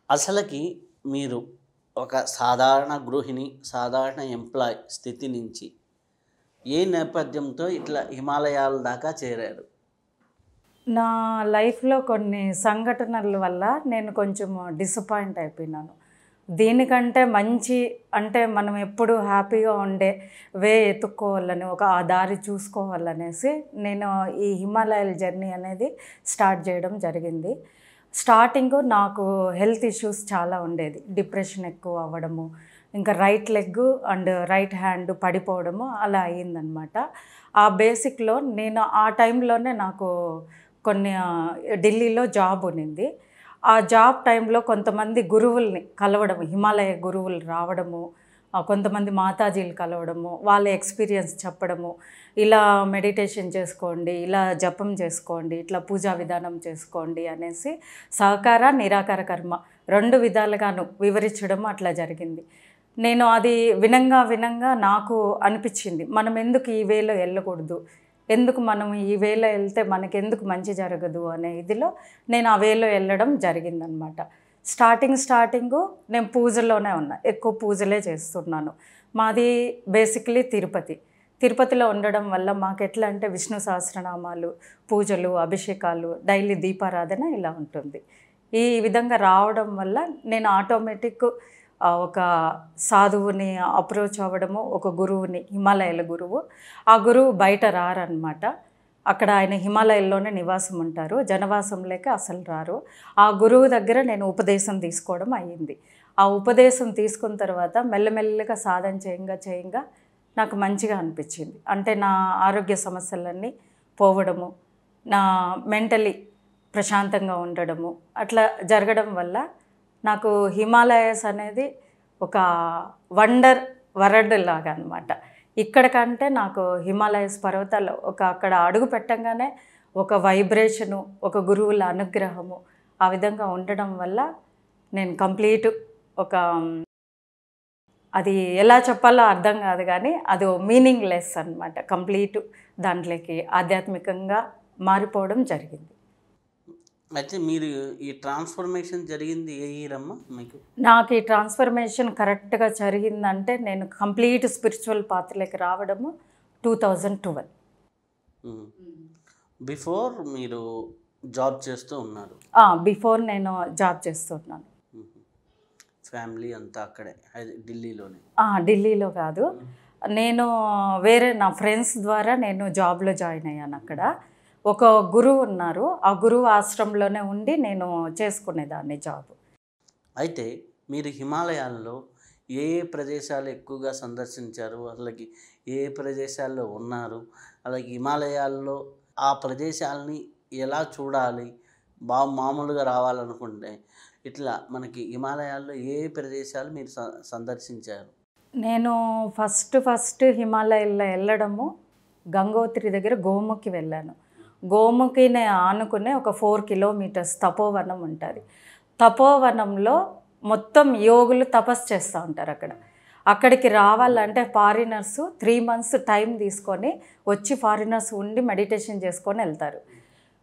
అసలకి మీరు ఒక సాధారణ గృహిణి, సాధారణ ఎంప్లాయ్ స్థితి నుంచి ఏ నేపథ్యంతో ఇట్లా హిమాలయాల దాకా చేరారు? నా లైఫ్‌లో కొన్ని సంఘటనల వల్ల నేను కొంచెం డిసప్పాయింట్ అయిపోయినాను. దీనికంటే మంచి అంటే మనం ఎప్పుడు హ్యాపీగా ఉండే ఎతుక్కోవాలని ఆ దారి చూసుకోవాలనేసి నేను ఈ హిమాలయాల జర్నీ అనేది స్టార్ట్ చేయడం జరిగింది. స్టార్టింగు నాకు హెల్త్ ఇష్యూస్ చాలా ఉండేది. డిప్రెషన్ ఎక్కువ అవ్వడము, ఇంకా right leg and right hand పడిపోవడము అలా అయిందనమాట. ఆ బేసిక్‌లో నేను ఆ టైంలోనే నాకు కొన్ని ఢిల్లీలో జాబ్ ఉన్నింది. ఆ జాబ్ టైంలో కొంతమంది గురువుల్ని కలవడం, హిమాలయ గురువులు రావడము, కొంతమంది మాతాజీలు కలవడము, వాళ్ళ ఎక్స్‌పీరియన్స్ చెప్పడము, ఇలా మెడిటేషన్ చేసుకోండి, ఇలా జపం చేసుకోండి, ఇట్లా పూజా విధానం చేసుకోండి అనేసి సహకార, నిరాకార కర్మ 2 విధాలుగాను వివరించడం అట్లా జరిగింది. నేను అది వినంగా నాకు అనిపిచ్చింది, మనం ఎందుకు ఈ వేలో వెళ్ళకూడదు, ఎందుకు మనం ఈ వేలో వెళ్తే మనకెందుకు మంచి జరగదు అనే ఇదిలో నేను ఆ వేలో వెళ్ళడం జరిగిందనమాట. స్టార్టింగు నేను పూజల్లోనే ఉన్నా, ఎక్కువ పూజలే చేస్తున్నాను. మాది బేసిక్‌లీ తిరుపతిలో ఉండడం వల్ల మాకు ఎట్లా అంటే విష్ణు సహస్రనామాలు, పూజలు, అభిషేకాలు, డైలీ దీపారాధన ఇలా ఉంటుంది. ఈ విధంగా రావడం వల్ల నేను ఆటోమేటిక్ ఒక సాధువుని అప్రోచ్ అవ్వడము, ఒక గురువుని, హిమాలయాల గురువు. ఆ గురువు బయట రారనమాట. అక్కడ ఆయన హిమాలయాల్లోనే నివాసం ఉంటారు. జనవాసం లేక అసలు రారు. ఆ గురువు దగ్గర నేను ఉపదేశం తీసుకోవడం అయ్యింది. ఆ ఉపదేశం తీసుకున్న తర్వాత మెల్లమెల్లగా సాధన చేయంగా నాకు మంచిగా అనిపించింది. అంటే నా ఆరోగ్య సమస్యలన్నీ పోవడము, నా మెంటలీ ప్రశాంతంగా ఉండడము అట్లా జరగడం వల్ల నాకు హిమాలయాస్ అనేది ఒక వరల్డ్ లాగా అనమాట. ఇక్కడ కంటే నాకు హిమాలయస్ పర్వతాలు అక్కడ అడుగు పెట్టంగానే ఒక వైబ్రేషను, ఒక గురువుల అనుగ్రహము ఆ విధంగా ఉండడం వల్ల నేను కంప్లీట్ అది ఎలా చెప్పాలో అర్థం కాదు కానీ అది మీనింగ్లెస్ అనమాట. కంప్లీట్ దాంట్లోకి ఆధ్యాత్మికంగా మారిపోవడం జరిగింది. అయితే మీరు ఈ ట్రాన్స్ఫర్మేషన్ జరిగింది ఏ ఇయర్ అమ్మా మీకు? నాకు ఈ ట్రాన్స్ఫర్మేషన్ కరెక్ట్గా జరిగిందంటే నేను కంప్లీట్ స్పిరిచువల్ పాత్రలోకి రావడము 2012. బిఫోర్ మీరు జాబ్ చేస్తూ ఉన్నారు? బిఫోర్ నేను జాబ్ చేస్తున్నాను. ఫ్యామిలీ అంతా అక్కడే ఢిల్లీలోనే? ఢిల్లీలో కాదు, నేను వేరే నా ఫ్రెండ్స్ ద్వారా నేను జాబ్లో జాయిన్ అయ్యాను. అక్కడ ఒక గురువు ఉన్నారు, ఆ గురువు ఆశ్రమంలోనే ఉండి నేను చేసుకునేదాన్ని జాబ్. అయితే మీరు హిమాలయాల్లో ఏ ప్రదేశాలు ఎక్కువగా సందర్శించారు, అసలుకి ఏ ప్రదేశాల్లో ఉన్నారు, అలాగే హిమాలయాల్లో ఆ ప్రదేశాలని ఎలా చూడాలి, మామూలుగా రావాలనుకుంటే ఇట్లా మనకి హిమాలయాల్లో ఏ ప్రదేశాలు మీరు సందర్శించారు? నేను ఫస్ట్ హిమాలయాల్లో వెళ్ళడము గంగోత్రి దగ్గర గోముఖి వెళ్ళాను. గోముఖిని ఆనుకునే ఒక 4 కిలోమీటర్స్ తపోవనం ఉంటుంది. తపోవనంలో మొత్తం యోగులు తపస్సు చేస్తూ ఉంటారు. అక్కడికి రావాలంటే ఫారినర్స్ 3 months టైం తీసుకొని వచ్చి ఫారినర్స్ ఉండి మెడిటేషన్ చేసుకొని వెళ్తారు.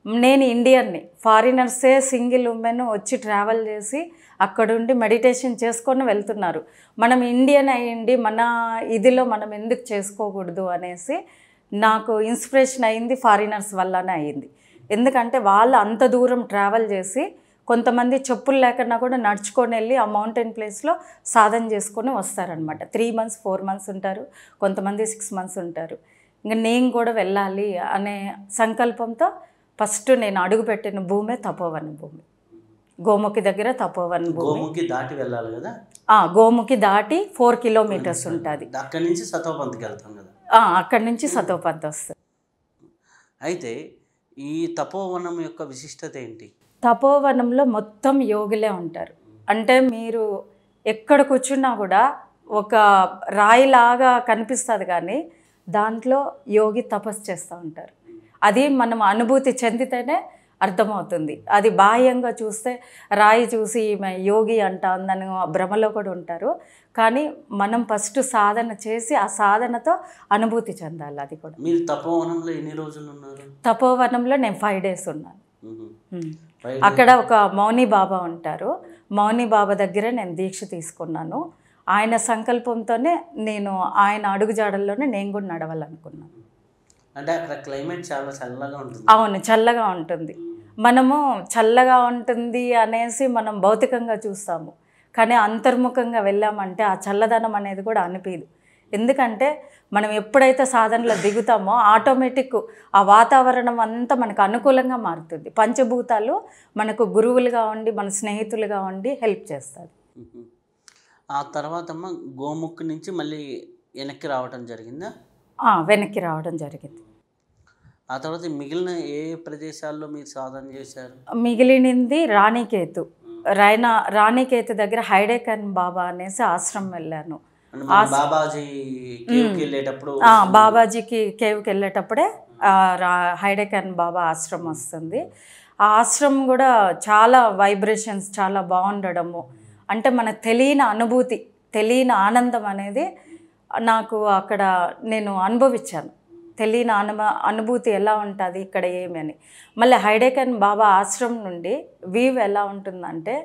నేను ఇండియన్ని, ఫారినర్సే సింగిల్ ఉమెన్ వచ్చి ట్రావెల్ చేసి అక్కడుండి మెడిటేషన్ చేసుకొని వెళ్తున్నారు. మనం ఇండియన్ అయ్యిండి మన ఇదిలో మనం ఎందుకు చేసుకోకూడదు అనేసి నాకు ఇన్స్పిరేషన్ అయింది ఫారినర్స్ వల్లనే అయ్యింది. ఎందుకంటే వాళ్ళు అంత దూరం ట్రావెల్ చేసి కొంతమంది చెప్పులు లేకన్నా కూడా నడుచుకొని వెళ్ళి ఆ మౌంటైన్ ప్లేస్లో సాధన చేసుకొని వస్తారనమాట. 3 months 4 months ఉంటారు, కొంతమంది 6 months ఉంటారు. ఇంకా నేను కూడా వెళ్ళాలి అనే సంకల్పంతో ఫస్ట్ నేను అడుగుపెట్టిన భూమే తపోవన భూమి. గోముఖి దగ్గర తపోవన భూమి. గోముఖి దాటి వెళ్ళాలి కదా? గోముఖి దాటి 4 kilometers ఉంటుంది. అక్కడి నుంచి సతోపంత్కి వెళ్తాం కదా? అక్కడి నుంచి సతోపంత్ వస్తుంది. అయితే ఈ తపోవనం యొక్క విశిష్టత ఏంటి? తపోవనంలో మొత్తం యోగులే ఉంటారు. అంటే మీరు ఎక్కడ కూర్చున్నా కూడా ఒక రాయిలాగా కనిపిస్తుంది కానీ దాంట్లో యోగి తపస్సు చేస్తూ ఉంటారు. అది మనం అనుభూతి చెందితేనే అర్థమవుతుంది. అది బాహ్యంగా చూస్తే రాయి చూసి యోగి అంటుందని భ్రమలో కూడా ఉంటారు. కానీ మనం ఫస్ట్ సాధన చేసి ఆ సాధనతో అనుభూతి చెందాలి. అది కూడా. మీరు తపోవనంలో ఎన్ని రోజులు ఉన్నారు? తపోవనంలో నేను 5 days ఉన్నాను. అక్కడ ఒక మౌని బాబా ఉంటారు. మౌని బాబా దగ్గర నేను దీక్ష తీసుకున్నాను. ఆయన సంకల్పంతోనే నేను ఆయన అడుగుజాడల్లోనే నేను కూడా నడవాలనుకున్నాను. అంటే అక్కడ క్లైమేట్ చాలా చల్లగా ఉంటుంది. అవును, చల్లగా ఉంటుంది. మనము చల్లగా ఉంటుంది అనేసి మనం భౌతికంగా చూస్తాము, కానీ అంతర్ముఖంగా వెళ్ళామంటే ఆ చల్లదనం అనేది కూడా అనిపించదు. ఎందుకంటే మనం ఎప్పుడైతే సాధనలో దిగుతామో ఆటోమేటిక్ ఆ వాతావరణం అంతా మనకు అనుకూలంగా మారుతుంది. పంచభూతాలు మనకు గురువులుగా ఉండి మన స్నేహితులుగా ఉండి హెల్ప్ చేస్తుంది. ఆ తర్వాత అమ్మ గోముఖ్ నుంచి మళ్ళీ వెనక్కి రావడం జరిగిందా? వెనక్కి రావడం జరిగింది. ఆ తర్వాత మిగిలిన ఏ ప్రదేశాల్లో మీరు సాధన చేశారు? మిగిలినది రాణికేతు. రాణికేతు దగ్గర హైడేకన్ బాబా అనేసి ఆశ్రమం వెళ్ళాను. బాబాజీ కేవ్కి వెళ్ళేటప్పుడు బాబాజీకి కేవ్కి వెళ్ళేటప్పుడే హైడేకన్ బాబా ఆశ్రమం వస్తుంది. ఆ ఆశ్రమం కూడా చాలా వైబ్రేషన్స్ చాలా బాగుండడము, అంటే మనకు తెలియని అనుభూతి, తెలియని ఆనందం అనేది నాకు అక్కడ నేను అనుభవించాను. తెలియని అనుభూతి ఎలా ఉంటుంది ఇక్కడ ఏమని. మళ్ళీ హైడేకన్ బాబా ఆశ్రమం నుండి వ్యూ ఎలా ఉంటుందంటే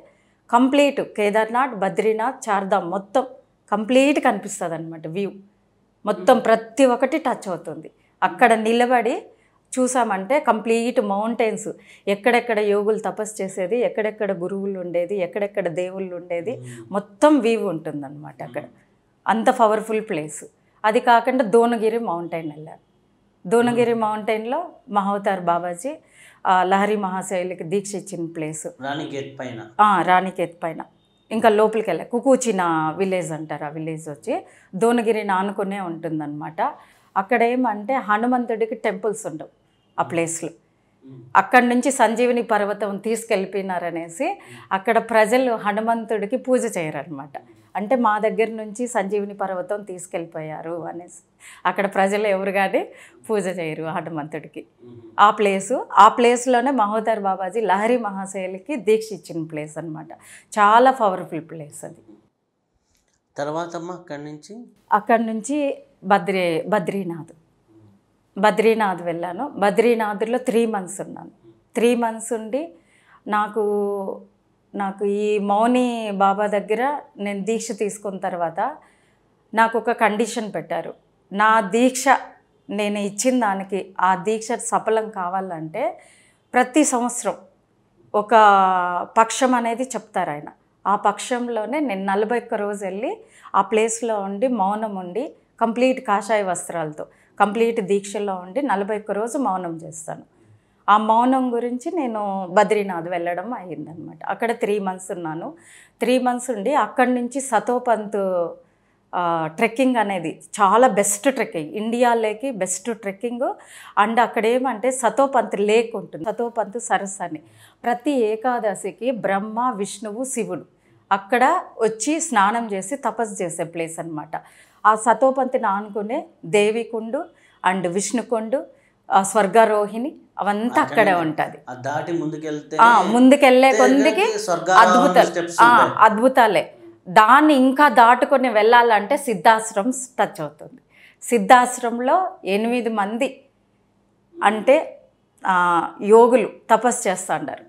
కంప్లీట్ కేదార్నాథ్, బద్రీనాథ్, చార్ధామ్ మొత్తం కంప్లీట్ కనిపిస్తుంది అనమాట. వ్యూ మొత్తం ప్రతి ఒక్కటి టచ్ అవుతుంది. అక్కడ నిలబడి చూసామంటే కంప్లీట్ మౌంటైన్స్, ఎక్కడెక్కడ యోగులు తపస్సు చేసేది, ఎక్కడెక్కడ గురువులు ఉండేది, ఎక్కడెక్కడ దేవుళ్ళు ఉండేది, మొత్తం వ్యూ ఉంటుందన్నమాట అక్కడ. అంత పవర్ఫుల్ ప్లేస్. అది కాకుండా దోనగిరి మౌంటైన్ వెళ్ళాను. దోనగిరి మౌంటైన్లో మహావతార్ బాబాజీ లహరి మహాశైలికి దీక్ష ఇచ్చిన ప్లేస్. రాణికేత్ పైన ఇంకా లోపలికి వెళ్ళా. కుకూచిన విలేజ్ అంటారు. ఆ విలేజ్ వచ్చి దోనగిరిని ఆనుకునే ఉంటుందన్నమాట. అక్కడ ఏమంటే హనుమంతుడికి టెంపుల్స్ ఉండవు ఆ ప్లేస్లో. అక్కడి నుంచి సంజీవిని పర్వతం తీసుకెళ్ళిపోయినారనేసి అక్కడ ప్రజలు హనుమంతుడికి పూజ చేయరనమాట. అంటే మా దగ్గర నుంచి సంజీవిని పర్వతం తీసుకెళ్ళిపోయారు అనేసి అక్కడ ప్రజలు ఎవరు కానీ పూజ చేయరు హనుమంతుడికి. ఆ ప్లేస్లోనే మహోదర్ బాబాజీ లహరి మహాశైలికి దీక్ష ఇచ్చిన ప్లేస్ అనమాట. చాలా పవర్ఫుల్ ప్లేస్ అది. తర్వాత అక్కడి నుంచి బద్రీనాథ్ వెళ్ళాను. బద్రీనాథ్లో 3 months ఉన్నాను. 3 months ఉండి నాకు ఈ మౌని బాబా దగ్గర నేను దీక్ష తీసుకున్న తర్వాత నాకు ఒక కండిషన్ పెట్టారు. నా దీక్ష నేను ఇచ్చిన దానికి ఆ దీక్ష సఫలం కావాలంటే ప్రతి సంవత్సరం ఒక పక్షం అనేది చెప్తారు ఆయన. ఆ పక్షంలోనే నేను 41 రోజు వెళ్ళి ఆ ప్లేస్లో ఉండి మౌనం ఉండి కంప్లీట్ కాషాయ వస్త్రాలతో కంప్లీట్ దీక్షలో ఉండి 41 రోజు మౌనం చేస్తాను. ఆ మౌనం గురించి నేను బద్రీనాథ్ వెళ్ళడం అయ్యిందనమాట. అక్కడ 3 months ఉన్నాను. 3 months ఉండి అక్కడి నుంచి సతోపంత్ ట్రెక్కింగ్ అనేది చాలా బెస్ట్ ట్రెక్కింగ్, ఇండియాలోకి బెస్ట్ ట్రెక్కింగ్. అండ్ అక్కడ ఏమంటే సతోపంత్ లేక్ ఉంటుంది, సతోపంత్ సరస్సు అని. ప్రతి ఏకాదశికి బ్రహ్మ, విష్ణువు, శివుడు అక్కడ వచ్చి స్నానం చేసి తపస్సు చేసే ప్లేస్ అనమాట. ఆ సతోపంతిని ఆనుకునే దేవికుండు అండ్ విష్ణుకుండు, స్వర్గారోహిణి అవంతా అక్కడే ఉంటుంది. ముందుకెళ్ళే కొందికి అద్భుతాలే. దాన్ని ఇంకా దాటుకొని వెళ్ళాలంటే సిద్ధాశ్రమం టచ్ అవుతుంది. సిద్ధాశ్రమంలో 8 మంది అంటే యోగులు తపస్సు చేస్తుంటారు.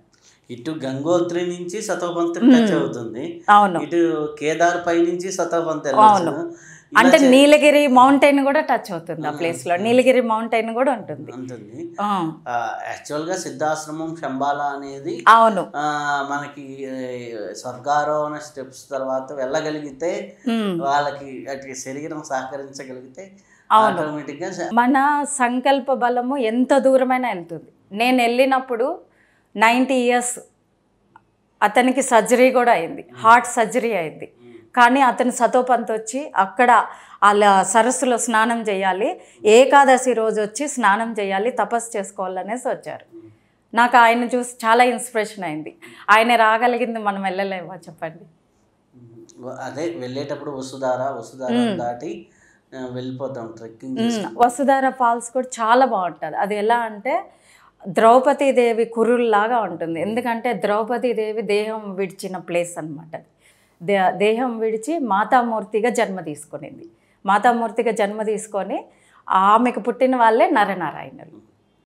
ఇటు గంగోత్రి నుంచి సతోపంత్ టచ్ అవుతుంది. అవును. ఇటు కేదార్ పై నుంచి సతోపంత్. అవును. అంటే నీలగిరి మౌంటైన్ కూడా టచ్ అవుతుంది. ఆ ప్లేస్లో నీలగిరి మౌంటైన్ కూడా ఉంటుంది. యాక్చువల్గా సిద్ధాశ్రమం శంబాలా అనేది అవును మనకి స్వర్గారోహణ స్టెప్స్ తర్వాత వెళ్ళగలిగితే వాళ్ళకి అటు శరీరం సహకరించగలిగితే ఆటోమేటిక్గా మన సంకల్ప బలము ఎంత దూరమైనా వెళ్తుంది. నేను వెళ్ళినప్పుడు 90 years అతనికి సర్జరీ కూడా అయింది, హార్ట్ సర్జరీ అయింది. కానీ అతను సతోపంత్ వచ్చి అక్కడ అలా సరస్సులో స్నానం చేయాలి, ఏకాదశి రోజు వచ్చి స్నానం చేయాలి, తపస్సు చేసుకోవాలనేసి వచ్చారు. నాకు ఆయన చూసి చాలా ఇన్స్పిరేషన్ అయింది. ఆయన రాగలిగింది మనం వెళ్ళలేమా చెప్పండి. అదే వెళ్ళేటప్పుడు వసుధార దాటి వెళ్ళిపోతాం ట్రెక్కింగ్. వసుధార ఫాల్స్ కూడా చాలా బాగుంటుంది. అది ఎలా అంటే ద్రౌపదీదేవి కురుల్లాగా ఉంటుంది. ఎందుకంటే ద్రౌపదీదేవి దేహం విడిచిన ప్లేస్ అనమాట. దేహం విడిచి మాతామూర్తిగా జన్మ తీసుకునింది. మాతామూర్తిగా జన్మ తీసుకొని ఆమెకు పుట్టిన వాళ్ళే నరనారాయణులు.